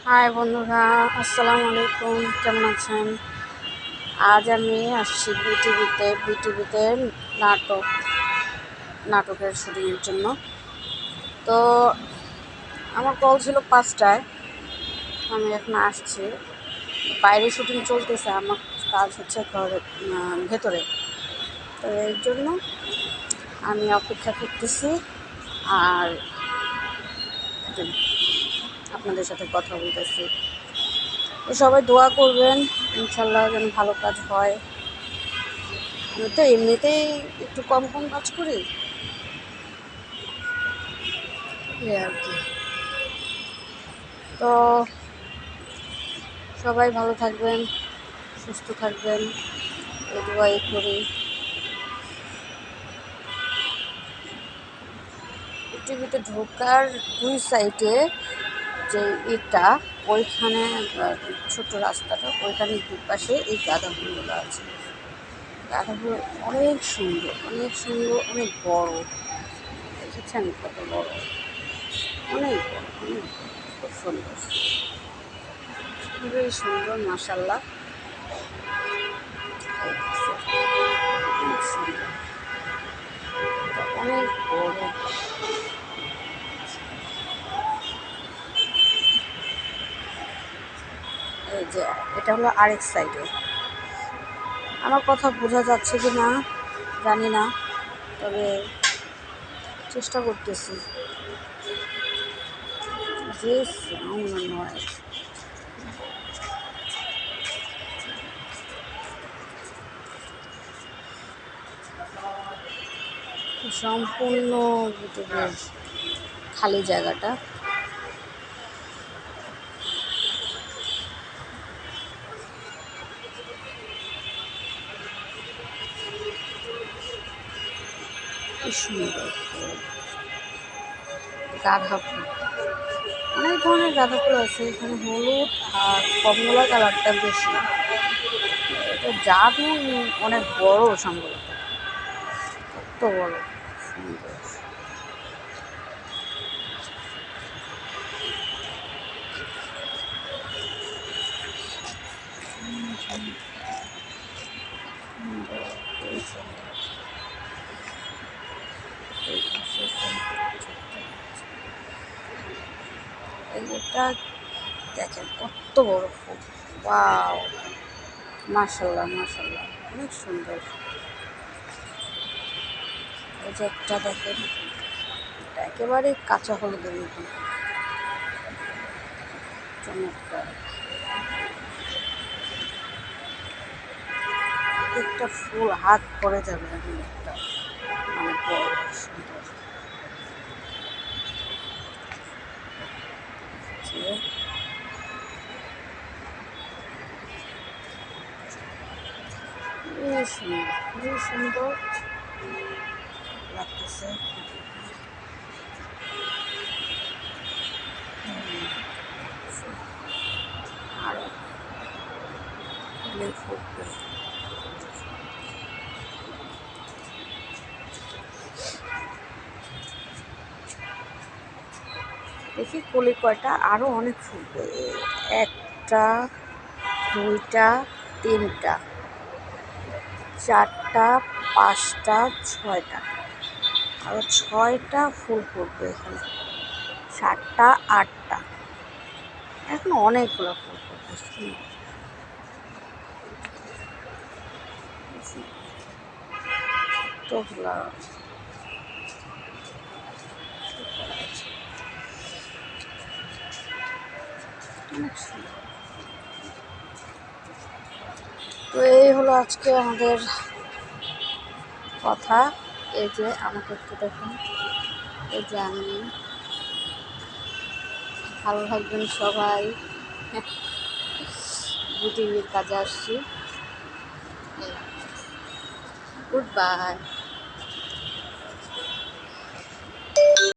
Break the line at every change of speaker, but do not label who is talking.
High বন্ধুরা, আসসালামু আলাইকুম। কেমন আছেন? আজ আমি আসছি বিটিভিতে নাটকের শুটিংয়ের জন্য। তো আমার কল ছিল 5টায়, আমি এখন আসছি। বাইরে শুটিং চলতেছে, আমার কাজ হচ্ছে ঘরের ভেতরে। তো এর জন্য আমি অপেক্ষা করতেছি আর আপনাদের সাথে কথা বলতেছি। তো সবাই দোয়া করবেন, ইনশাল্লাহ যেন ভালো কাজ হয়। আমি তো এমনিতেই একটু কম কাজ করি, এই আর কি। তো সবাই ভালো থাকবেন, সুস্থ থাকবেন, এই দোয়াই করি। টিভিতে ঢোকার 2 সাইডে যে এটা, ওইখানে ছোট রাস্তাটা, ওইখানে দুপাশে এই গাঁদাফুলগুলো আছে। গাঁদাফুল অনেক সুন্দর, অনেক সুন্দর, অনেক বড়। দেখেছেন কত বড়? অনেক বড়, অনেক খুব সুন্দর, খুবই সুন্দর, মাশাআল্লাহ। অনেক সুন্দর, অনেক বড়। এই যে এটা হলো আরেক সাইডে। আমার কথা বোঝা যাচ্ছে কি না জানি না, তবে চেষ্টা করতেছি। যে সাউন্ড নয়েজ, সম্পূর্ণ ভিতরের খালি জায়গাটা। কি সুন্দর গাঁদা ফুল, অনেক ধরনের গাঁদা ফুল আছে এখানে। হলুদ আর কমলা কালারটা বেশি। এটা জাদু অনেক বড়, সম্ভবত কত বড়, সুন্দর। এটা দেখেন কত বড় ফুল, ওয়াও, মাশাআল্লাহ মাশাআল্লাহ, অনেক সুন্দর। এই যে একটা দেখেন, এটা একেবারে কাঁচা হলুদের মতন, চমৎকার। একটা ফুল হাত পড়ে যাবে, এখন একটা মানে বড় সুন্দর। খুবই সুন্দর, খুবই সুন্দর লাগতেছে। আরো ফুলে ফুটবে। দেখি কলি কয়টা, আরো অনেক ফুটবে। একটা, দুইটা, তিনটা, চারটা, পাঁচটা, ছয়টা, আরো 6টা ফুল ফুটবে এখানে। 7টা, 8টা, এখন অনেকগুলো ফুল ফুটবে। কতগুলা অনেক সুন্দর। তো এই হলো আজকে আমাদের কথা। এই যে আমাকে একটু দেখুন, এই যে আমি। ভালো থাকবেন সবাই। বিটিভির কাজে আসছি। Good bye.